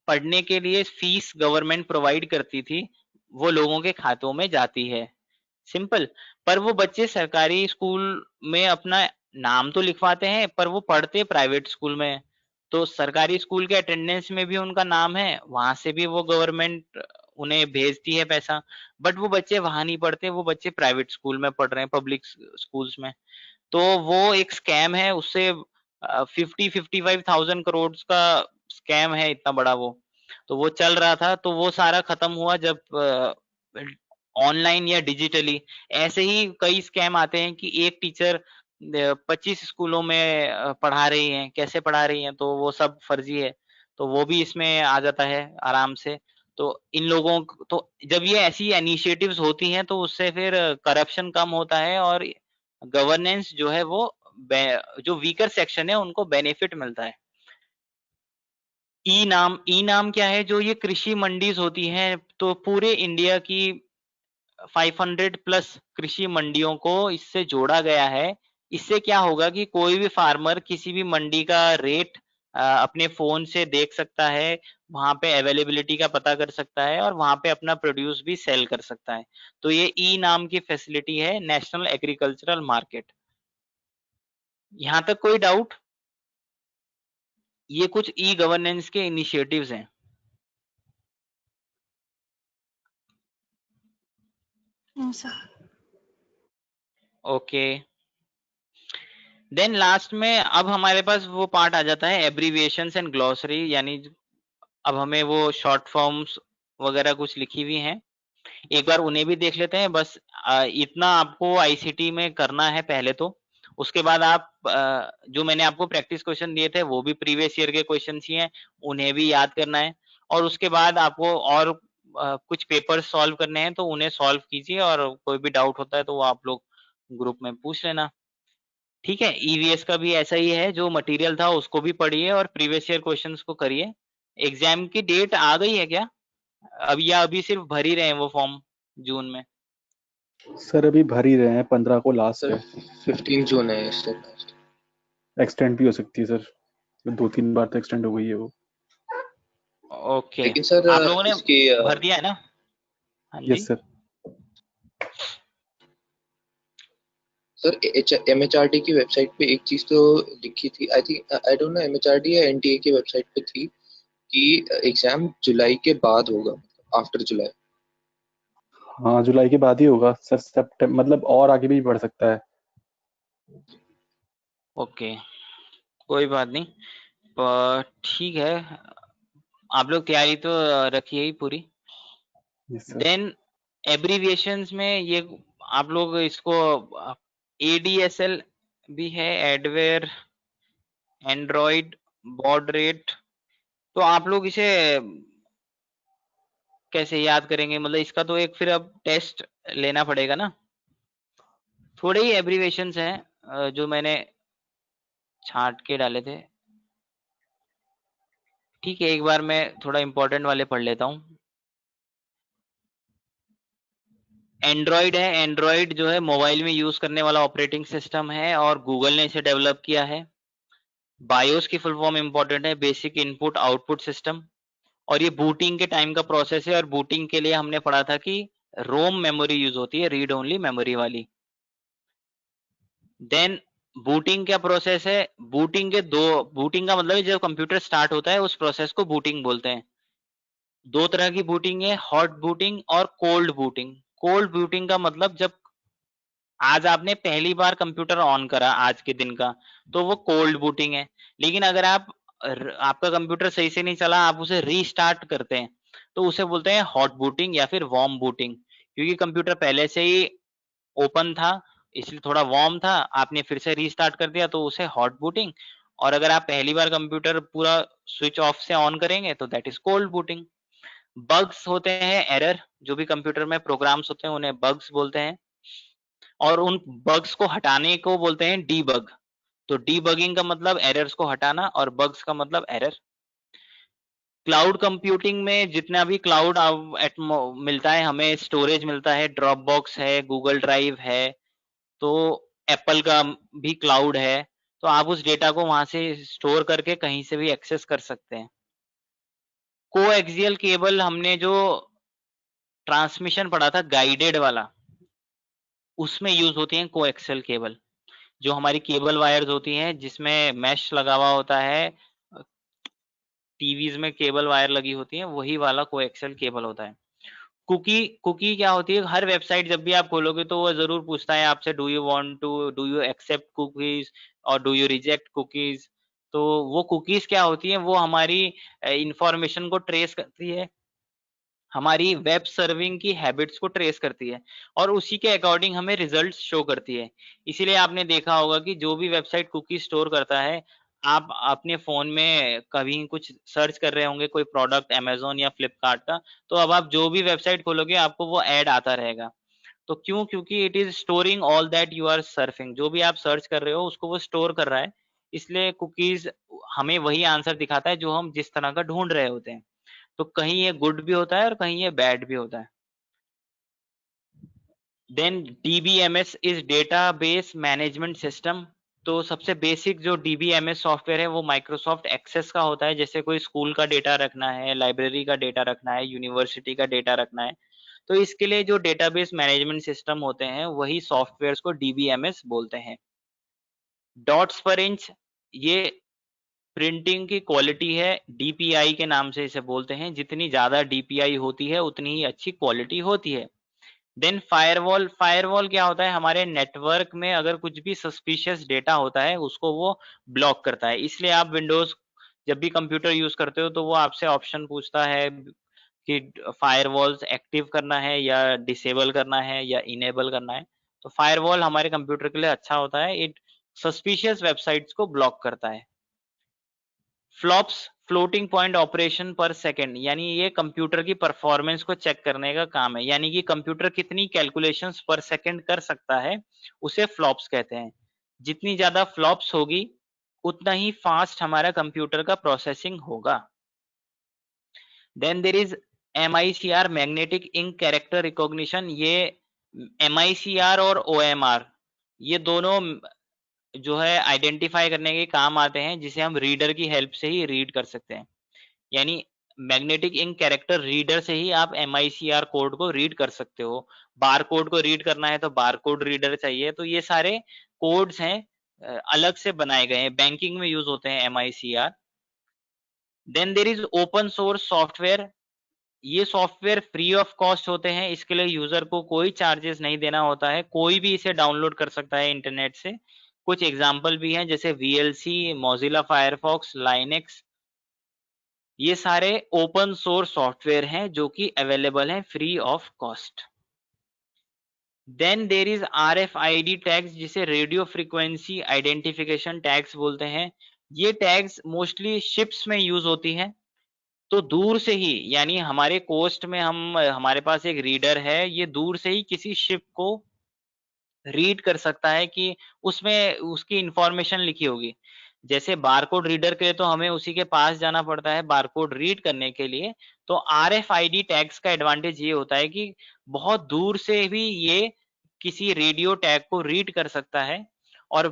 पढ़ने के लिए फीस गवर्नमेंट प्रोवाइड करती थी वो लोगों के खातों में जाती है, सिंपल। पर वो बच्चे सरकारी स्कूल में अपना नाम तो लिखवाते हैं पर वो पढ़ते प्राइवेट स्कूल में, तो सरकारी स्कूल के अटेंडेंस में भी उनका नाम है, वहां से भी वो गवर्नमेंट उन्हें भेजती है पैसा, बट वो बच्चे वहां नहीं पढ़ते, वो बच्चे प्राइवेट स्कूल में पढ़ रहे हैं, पब्लिक स्कूल्स में। तो वो एक स्कैम है, उससे 55,000 करोड़ का स्कैम है, इतना बड़ा वो, तो वो चल रहा था, तो वो सारा खत्म हुआ जब ऑनलाइन या डिजिटली। ऐसे ही कई स्कैम आते हैं कि एक टीचर 25 स्कूलों में पढ़ा रही हैं, कैसे पढ़ा रही हैं, तो वो सब फर्जी है, तो वो भी इसमें आ जाता है आराम से। तो इन लोगों तो जब ये ऐसी इनिशिएटिव्स होती हैं तो उससे फिर करप्शन कम होता है और गवर्नेंस जो है वो जो वीकर सेक्शन है उनको बेनिफिट मिलता है। ई नाम क्या है, जो ये कृषि मंडीज होती हैं, तो पूरे इंडिया की 500 प्लस कृषि मंडियों को इससे जोड़ा गया है। इससे क्या होगा कि कोई भी फार्मर किसी भी मंडी का रेट अपने फोन से देख सकता है, वहां पे अवेलेबिलिटी का पता कर सकता है और वहां पे अपना प्रोड्यूस भी सेल कर सकता है। तो ये ई नाम की फैसिलिटी है, नेशनल एग्रीकल्चरल मार्केट। यहां तक कोई डाउट? ये कुछ ई गवर्नेंस के इनिशिएटिव्स हैं। ओके, देन लास्ट में अब हमारे पास वो पार्ट आ जाता है एब्रीविएशंस एंड ग्लॉसरी, यानी अब हमें वो शॉर्ट फॉर्म्स वगैरह कुछ लिखी हुई हैं, एक बार उन्हें भी देख लेते हैं। बस इतना आपको आईसीटी में करना है पहले तो। उसके बाद आप जो मैंने आपको प्रैक्टिस क्वेश्चन दिए थे वो भी प्रीवियस ईयर के क्वेश्चन ही हैं, उन्हें भी याद करना है। और उसके बाद आपको और कुछ पेपर सॉल्व करने हैं तो उन्हें सॉल्व कीजिए, और कोई भी डाउट होता है तो वो आप लोग ग्रुप में पूछ लेना। ठीक है, ईवीएस का भी ऐसा ही है, जो मटेरियल था उसको भी पढ़िए और प्रीवियस ईयर क्वेश्चंस को करिए। एग्जाम की डेट आ गई है क्या अभी, या अभी सिर्फ भर ही रहे हैं वो फॉर्म जून में? सर अभी भर ही रहे हैं, 15 को लास्ट सर है। 15 जून है इससे लास्ट। एक्सटेंड भी हो सकती है सर, 2-3 बार तो एक्सटेंड हो गई है वो। ओके, लेकिन सर आप लोगों ने इसकी भर दिया है ना? हाँ जी यस सर। सर एमएचआरडी की वेबसाइट पे एक चीज तो लिखी थी, I think, I don't know MHRD या एनटीए की वेबसाइट पे थी कि एग्जाम जुलाई के बाद होगा, आफ्टर जुलाई। हाँ जुलाई के बाद ही होगा सर, सितंबर मतलब और आगे भी बढ़ सकता है। ओके, कोई बात नहीं, पर ठीक है, आप लोग तैयारी तो रखिए ही पूरी। Yes sir. देन एब्रीविएशंस में ये आप लोग इसको एडीएसएल भी है, एडवेयर, एंड्रॉइड, बॉड रेट, तो आप लोग इसे कैसे याद करेंगे? मतलब इसका तो एक फिर अब टेस्ट लेना पड़ेगा ना। थोड़े ही एब्रीविएशंस हैं जो मैंने छांट के डाले थे। ठीक है, एक बार मैं थोड़ा इंपॉर्टेंट वाले पढ़ लेता हूँ। एंड्रॉइड है, एंड्रॉइड जो है मोबाइल में यूज करने वाला ऑपरेटिंग सिस्टम है और गूगल ने इसे डेवलप किया है। बायोस की फुल फॉर्म इंपॉर्टेंट है, बेसिक इनपुट आउटपुट सिस्टम, और ये बूटिंग के टाइम का प्रोसेस है। और बूटिंग के लिए हमने पढ़ा था कि रोम मेमोरी यूज होती है, रीड ओनली मेमोरी वाली। देन बूटिंग क्या प्रोसेस है? बूटिंग के दो, बूटिंग का मतलब है जब कंप्यूटर स्टार्ट होता है उस प्रोसेस को बूटिंग बोलते हैं। दो तरह की बूटिंग है, हॉट बूटिंग और कोल्ड बूटिंग। कोल्ड बूटिंग का मतलब जब आज आपने पहली बार कंप्यूटर ऑन करा आज के दिन का, तो वो कोल्ड बूटिंग है। लेकिन अगर आपका कंप्यूटर सही से नहीं चला, आप उसे रीस्टार्ट करते हैं, तो उसे बोलते हैं हॉट बूटिंग या फिर वार्म बूटिंग। क्योंकि कंप्यूटर पहले से ही ओपन था, इसलिए थोड़ा वार्म था, आपने फिर से रीस्टार्ट कर दिया तो उसे हॉट बूटिंग। और अगर आप पहली बार कंप्यूटर पूरा स्विच ऑफ से ऑन करेंगे तो that is cold booting. Bugs होते हैं, एरर, जो भी कंप्यूटर में प्रोग्राम्स होते हैं उन्हें बग्स बोलते हैं, और उन बग्स को हटाने को बोलते हैं डीबग। तो डीबगिंग का मतलब एरर्स को हटाना और बग्स का मतलब एरर। क्लाउड कंप्यूटिंग में जितना भी क्लाउड मिलता है हमें, स्टोरेज मिलता है, ड्रॉप बॉक्स है, गूगल ड्राइव है, तो एप्पल का भी क्लाउड है, तो आप उस डेटा को वहां से स्टोर करके कहीं से भी एक्सेस कर सकते हैं। कोएक्सियल केबल, हमने जो ट्रांसमिशन पढ़ा था गाइडेड वाला, उसमें यूज होती है कोएक्सियल केबल। जो हमारी केबल वायर्स होती हैं जिसमें मैश लगा हुआ होता है, टीवीज में केबल वायर लगी होती है, वही वाला कोएक्सियल केबल होता है। कुकी, कुकी क्या होती है? हर वेबसाइट जब भी आप खोलोगे तो वो जरूर पूछता है आपसे, डू यू एक्सेप्ट कुकीज और डू यू रिजेक्ट कुकीज। तो वो कुकीज क्या होती है? वो हमारी इंफॉर्मेशन को ट्रेस करती है, हमारी वेब सर्विंग की हैबिट्स को ट्रेस करती है, और उसी के अकॉर्डिंग हमें रिजल्ट्स शो करती है। इसीलिए आपने देखा होगा कि जो भी वेबसाइट कुकी स्टोर करता है, आप अपने फोन में कभी कुछ सर्च कर रहे होंगे कोई प्रोडक्ट अमेजोन या फ्लिपकार्ट का, तो अब आप जो भी वेबसाइट खोलोगे आपको वो ऐड आता रहेगा। तो क्यों? क्योंकि it is storing all that you are surfing, जो भी आप सर्च कर रहे हो उसको वो स्टोर कर रहा है। इसलिए कुकीज हमें वही आंसर दिखाता है जो हम जिस तरह का ढूंढ रहे होते हैं। तो कहीं ये गुड भी होता है और कहीं ये बैड भी होता है। Then DBMS is database management system. तो सबसे बेसिक जो DBMS सॉफ्टवेयर है वो माइक्रोसॉफ्ट एक्सेस का होता है। जैसे कोई स्कूल का डेटा रखना है, लाइब्रेरी का डेटा रखना है, यूनिवर्सिटी का डेटा रखना है, तो इसके लिए जो डेटाबेस मैनेजमेंट सिस्टम होते हैं वही सॉफ्टवेयर को DBMS बोलते हैं। डॉट्स पर इंच, ये प्रिंटिंग की क्वालिटी है, DPI के नाम से इसे बोलते हैं। जितनी ज्यादा DPI होती है उतनी ही अच्छी क्वालिटी होती है। देन फायरवॉल, फायरवॉल क्या होता है, हमारे नेटवर्क में अगर कुछ भी सस्पिशियस डेटा होता है उसको वो ब्लॉक करता है। इसलिए आप विंडोज जब भी कंप्यूटर यूज करते हो तो वो आपसे ऑप्शन पूछता है कि फायरवॉल्स एक्टिव करना है या डिसेबल करना है या इनेबल करना है। तो फायरवॉल हमारे कंप्यूटर के लिए अच्छा होता है, इट सस्पिशियस वेबसाइट्स को ब्लॉक करता है। फ्लॉप्स, फ्लोटिंग पॉइंट ऑपरेशन पर सेकंड, यानी ये कंप्यूटर की परफॉर्मेंस को चेक करने का काम है, यानी कि कंप्यूटर कितनी कैलकुलेशंस पर सेकंड कर सकता है उसे फ्लॉप्स कहते हैं। जितनी ज्यादा फ्लॉप्स होगी उतना ही फास्ट हमारा कंप्यूटर का प्रोसेसिंग होगा। Then there is MICR, magnetic ink character recognition. ये MICR और OMR ये दोनों जो है आइडेंटिफाई करने के काम आते हैं, जिसे हम रीडर की हेल्प से ही रीड कर सकते हैं। यानी मैग्नेटिक इंक कैरेक्टर रीडर से ही आप MICR कोड को रीड कर सकते हो। बार कोड को रीड करना है तो बार कोड रीडर चाहिए। तो ये सारे कोड्स हैं, अलग से बनाए गए हैं, बैंकिंग में यूज होते हैं MICR। Then there is open source software. ये सॉफ्टवेयर फ्री ऑफ कॉस्ट होते हैं, इसके लिए यूजर को कोई चार्जेस नहीं देना होता है, कोई भी इसे डाउनलोड कर सकता है इंटरनेट से। कुछ एग्जांपल भी हैं जैसे VLC, मोजिला फायरफॉक्स, लाइनेक्स। ये सारे ओपन सोर्स सॉफ्टवेयर हैं जो कि अवेलेबल हैं free of cost. Then there is RFID tags, जिसे रेडियो फ्रीक्वेंसी आइडेंटिफिकेशन टैग्स बोलते हैं। ये टैग्स मोस्टली शिप्स में यूज होती हैं। तो दूर से ही, यानी हमारे कोस्ट में हमारे पास एक रीडर है, ये दूर से ही किसी शिप को रीड कर सकता है कि उसमें उसकी इंफॉर्मेशन लिखी होगी। जैसे बारकोड रीडर के लिए तो हमें उसी के पास जाना पड़ता है बारकोड रीड करने के लिए। तो RFID टैग्स का एडवांटेज ये होता है कि बहुत दूर से भी ये किसी रेडियो टैग को रीड कर सकता है, और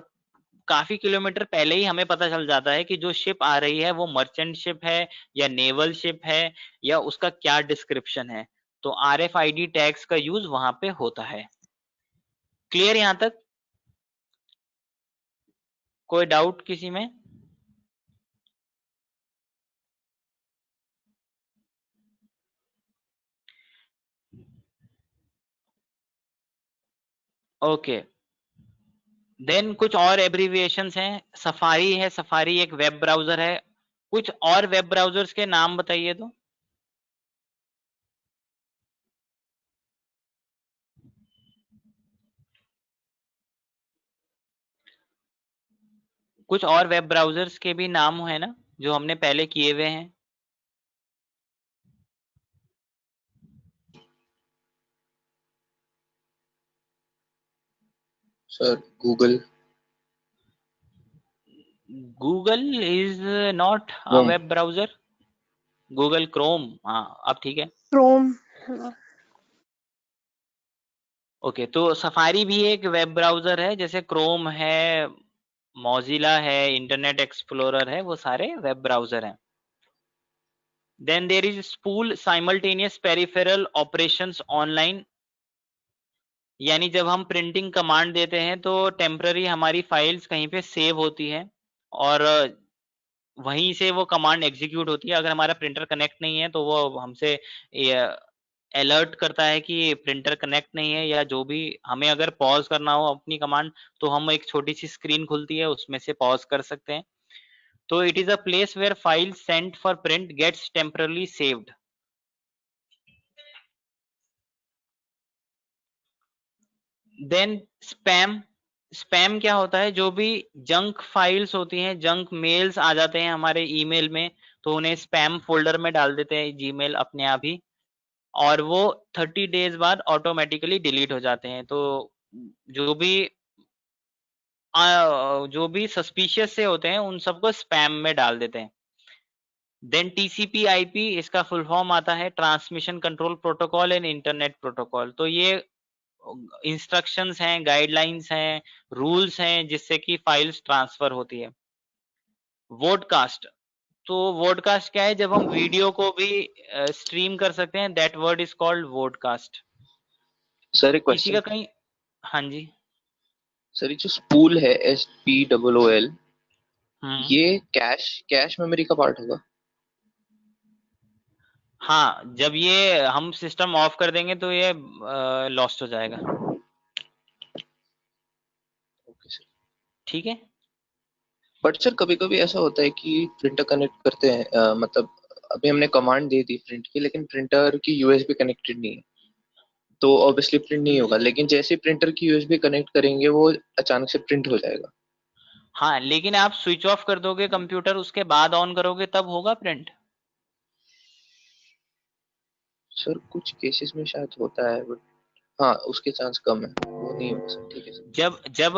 काफी किलोमीटर पहले ही हमें पता चल जाता है कि जो शिप आ रही है वो मर्चेंट शिप है या नेवल शिप है या उसका क्या डिस्क्रिप्शन है। तो RFID टैग्स का यूज वहां पे होता है। क्लियर यहां तक? कोई डाउट किसी में? ओके। देन कुछ और एब्रिविएशंस हैं। सफारी है, सफारी एक वेब ब्राउजर है। कुछ और वेब ब्राउजर्स के नाम बताइए तो। कुछ और वेब ब्राउजर्स के भी नाम है ना जो हमने पहले किए हुए हैं। Sir Google. Google is not a Chrome. Web browser. Google Chrome, हाँ अब ठीक है। क्रोम। ओके, तो सफारी भी एक वेब ब्राउजर है, जैसे क्रोम है, मोजिला है, इंटरनेट एक्सप्लोरर है, वो सारे वेब ब्राउजर हैं। Then there is spool, simultaneous peripheral operations online. यानी जब हम प्रिंटिंग कमांड देते हैं तो टेम्पररी हमारी फाइल्स कहीं पे सेव होती हैं और वहीं से वो कमांड एग्जीक्यूट होती है। अगर हमारा प्रिंटर कनेक्ट नहीं है तो वो हमसे अलर्ट करता है कि प्रिंटर कनेक्ट नहीं है, या जो भी हमें अगर पॉज करना हो अपनी कमांड तो हम एक छोटी सी स्क्रीन खुलती है उसमें से पॉज कर सकते हैं। तो it is a place where file sent for print gets temporarily saved. Then spam, spam क्या होता है, जो भी जंक फाइल्स होती हैं, जंक मेल्स आ जाते हैं हमारे ईमेल में तो उन्हें स्पैम फोल्डर में डाल देते हैं जीमेल अपने आप ही, और वो 30 डेज बाद ऑटोमेटिकली डिलीट हो जाते हैं। तो जो भी जो भी सस्पिशियस से होते हैं उन सबको स्पैम में डाल देते हैं। देन TCP/IP, इसका फुल फॉर्म आता है transmission control protocol and internet protocol. तो ये इंस्ट्रक्शंस हैं, गाइडलाइंस हैं, रूल्स हैं जिससे कि फाइल्स ट्रांसफर होती है। वॉडकास्ट, तो वॉडकास्ट क्या है? जब हम वीडियो को भी स्ट्रीम कर सकते हैं, that word is called vodcast. Sir एक किसी का क्वेश्चन, कहीं, हाँ जी। सर ये जो स्पूल है SPOOL, ये कैश मेमोरी का पार्ट होगा? हाँ, जब ये हम सिस्टम ऑफ कर देंगे तो ये लॉस्ट हो जाएगा। Okay sir. ठीक है। बट सर कभी कभी ऐसा होता है कि प्रिंटर कनेक्ट करते हैं, मतलब अभी हमने कमांड दे दी प्रिंट की, लेकिन प्रिंटर की USB कनेक्टेड नहीं है, तो ऑब्वियसली प्रिंट नहीं होगा। लेकिन जैसे प्रिंटर की USB कनेक्ट करेंगे वो अचानक से प्रिंट हो जाएगा। हाँ, लेकिन आप स्विच ऑफ कर दोगे कंप्यूटर, उसके बाद ऑन करोगे तब होगा प्रिंट। सर कुछ केसेस में शायद होता है, बट हाँ उसके चांस कम है, वो नहीं होगा सर। ठीक है सर। जब जब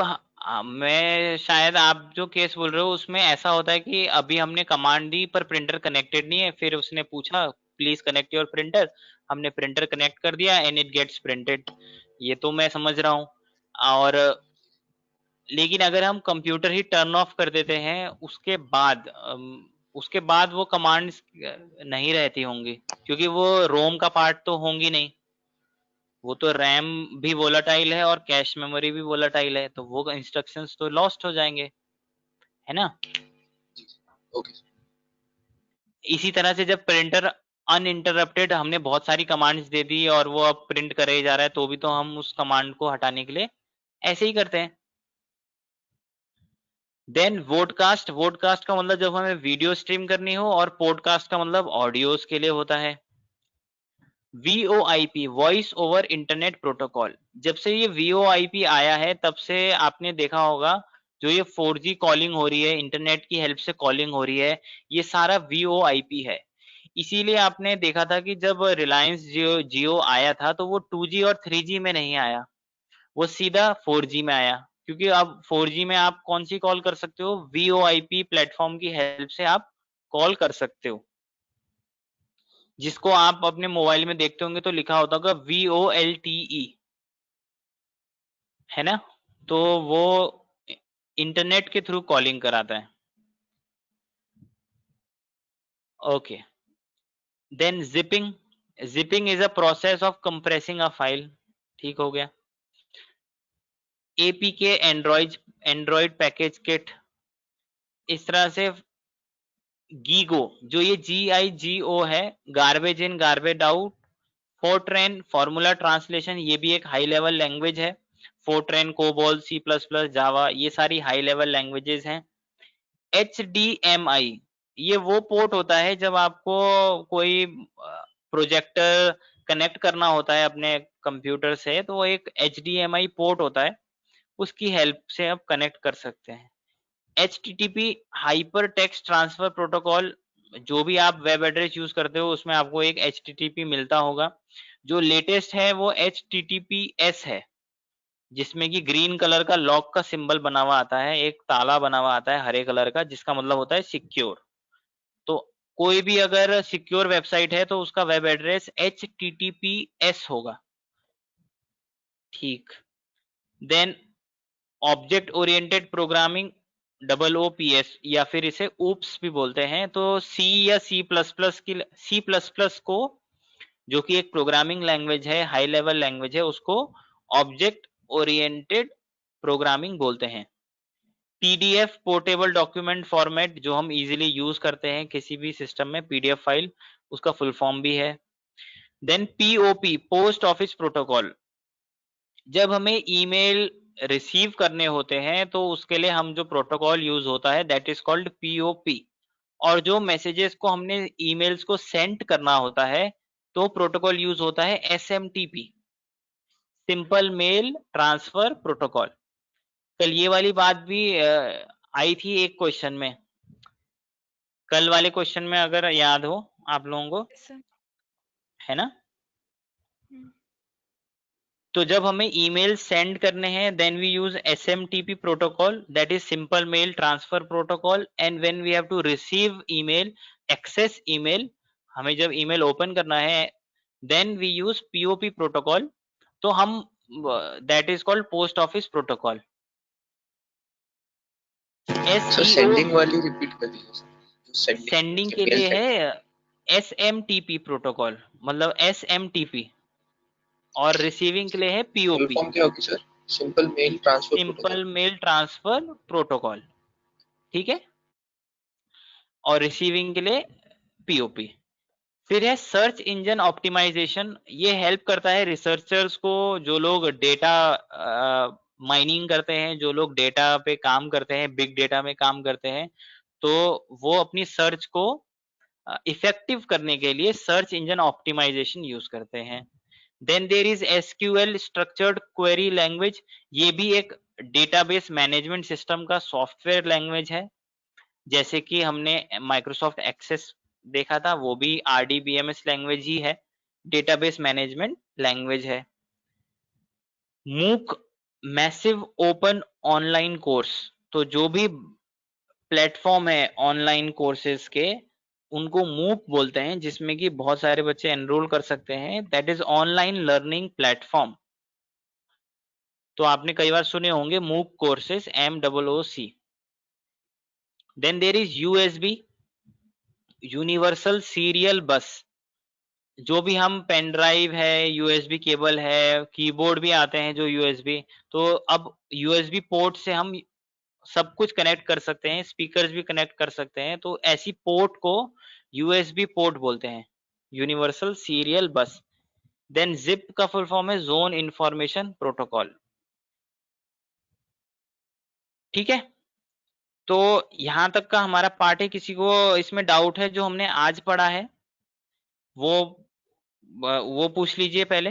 मैं शायद आप जो केस बोल रहे हो उसमें ऐसा होता है कि अभी हमने कमांड दी पर प्रिंटर कनेक्टेड नहीं है, फिर उसने पूछा प्लीज कनेक्ट योर प्रिंटर, हमने प्रिंटर कनेक्ट कर दिया एंड इट गेट्स प्रिंटेड। ये तो मैं समझ रहा हूँ। और लेकिन अगर हम कंप्यूटर ही टर्न ऑफ कर देते हैं उसके बाद वो कमांड्स नहीं रहती होंगी, क्योंकि वो रोम का पार्ट तो होंगी नहीं। वो तो रैम भी वोलाटाइल है और कैश मेमोरी भी वोलाटाइल है, तो वो इंस्ट्रक्शंस तो लॉस्ट हो जाएंगे, है ना। Okay sir. इसी तरह से जब प्रिंटर अनइंटरप्टेड, हमने बहुत सारी कमांड्स दे दी और वो अब प्रिंट करे जा रहा है, तो भी तो हम उस कमांड को हटाने के लिए ऐसे ही करते हैं। देन वॉडकास्ट, वॉडकास्ट का मतलब जब हमें वीडियो स्ट्रीम करनी हो, और पॉडकास्ट का मतलब ऑडियोज के लिए होता है। VoIP, voice over internet protocol, जब से ये VoIP आया है तब से आपने देखा होगा जो ये 4G कॉलिंग हो रही है, इंटरनेट की हेल्प से कॉलिंग हो रही है, ये सारा VoIP है। इसीलिए आपने देखा था कि जब रिलायंस जियो आया था तो वो 2G और 3G में नहीं आया, वो सीधा 4G में आया। क्योंकि अब 4G में आप कौन सी कॉल कर सकते हो? VoIP प्लेटफॉर्म की हेल्प से आप कॉल कर सकते हो, जिसको आप अपने मोबाइल में देखते होंगे तो लिखा होता होगा VOLTE, है ना। तो वो इंटरनेट के थ्रू कॉलिंग कराता है। Okay, then zipping, zipping is a process of compressing a file. ठीक हो गया। APK, एंड्रॉइड पैकेज किट, इस तरह से। गीगो, जो ये GIGO है, garbage in garbage out. Fortran, formula translation, ये भी एक हाई लेवल लैंग्वेज है। फोर्ट्रेन, कोबोल, C++, जावा, ये सारी हाई लेवल लैंग्वेजेस हैं। HDMI, ये वो पोर्ट होता है जब आपको कोई प्रोजेक्टर कनेक्ट करना होता है अपने कंप्यूटर से, तो वो एक HDMI पोर्ट होता है, उसकी हेल्प से आप कनेक्ट कर सकते हैं। HTTP, hyper text transfer protocol, जो भी आप वेब एड्रेस यूज करते हो उसमें आपको एक HTTP मिलता होगा। जो लेटेस्ट है वो HTTPS है, जिसमें कि ग्रीन कलर का लॉक का सिंबल बना हुआ आता है, एक ताला बना हुआ आता है हरे कलर का, जिसका मतलब होता है सिक्योर। तो कोई भी अगर सिक्योर वेबसाइट है तो उसका वेब एड्रेस HTTPS होगा। ठीक। Then object oriented programming, OOPS, या फिर इसे ऊप्स भी बोलते हैं। तो C या C++ को, जो कि एक प्रोग्रामिंग लैंग्वेज है, हाई लेवल लैंग्वेज है, उसको ऑब्जेक्ट ओरिएंटेड प्रोग्रामिंग बोलते हैं। PDF, पोर्टेबल डॉक्यूमेंट फॉर्मेट, जो हम इजीली यूज करते हैं किसी भी सिस्टम में, PDF फाइल, उसका फुल फॉर्म भी है। Then POP, post office protocol, जब हमें ईमेल रिसीव करने होते हैं तो उसके लिए हम जो प्रोटोकॉल यूज होता है दैट इज कॉल्ड POP। और जो मैसेजेस को हमने ईमेल्स को सेंड करना होता है तो प्रोटोकॉल यूज होता है SMTP, simple mail transfer protocol. कल ये वाली बात भी आई थी एक क्वेश्चन में, कल वाले क्वेश्चन में, अगर याद हो आप लोगों को, सर। है ना। तो जब हमें ईमेल सेंड करने हैं then we use SMTP protocol, that is simple mail transfer protocol. And when we have to receive email, access email, हमें जब ईमेल ओपन करना है then we use POP protocol. तो हम that is called post office protocol. Sir SEO sending वाली repeat कर दीजिए sir. Sending के लिए है SMTP प्रोटोकॉल, मतलब SMTP, और रिसीविंग के लिए है फुल POP, फॉर्म क्या होगी sir? Simple mail transfer protocol. Simple mail transfer protocol, ठीक है, और रिसीविंग के लिए POP। फिर है सर्च इंजन ऑप्टिमाइजेशन, ये हेल्प करता है रिसर्चर्स को, जो लोग डेटा माइनिंग करते हैं, जो लोग डेटा पे काम करते हैं, बिग डेटा में काम करते हैं, तो वो अपनी सर्च को इफेक्टिव करने के लिए सर्च इंजन ऑप्टिमाइजेशन यूज करते हैं। Then there is SQL structured query language, ये भी एक डेटाबेस मैनेजमेंट सिस्टम का सॉफ्टवेयर लैंग्वेज है, जैसे कि हमने माइक्रोसॉफ्ट एक्सेस देखा था, वो भी RDBMS लैंग्वेज ही है, डेटाबेस मैनेजमेंट लैंग्वेज है। MOOC massive open online course, तो जो भी प्लेटफॉर्म है ऑनलाइन कोर्सेज के, उनको MOOC बोलते हैं, जिसमें कि बहुत सारे बच्चे एनरोल कर सकते हैं, that is online learning platform. तो आपने कई बार सुने होंगे MOOC courses, MOOC। Then there is USB universal serial bus, जो भी हम पेन ड्राइव है, USB केबल है, कीबोर्ड भी आते हैं जो USB, तो अब USB पोर्ट से हम सब कुछ कनेक्ट कर सकते हैं, स्पीकर्स भी कनेक्ट कर सकते हैं, तो ऐसी पोर्ट को USB पोर्ट बोलते हैं, universal serial bus. Then zip का फुल फॉर्म है जोन इंफॉर्मेशन प्रोटोकॉल, ठीक है। तो यहां तक का हमारा पार्ट है। किसी को इसमें डाउट है जो हमने आज पढ़ा है, वो पूछ लीजिए पहले।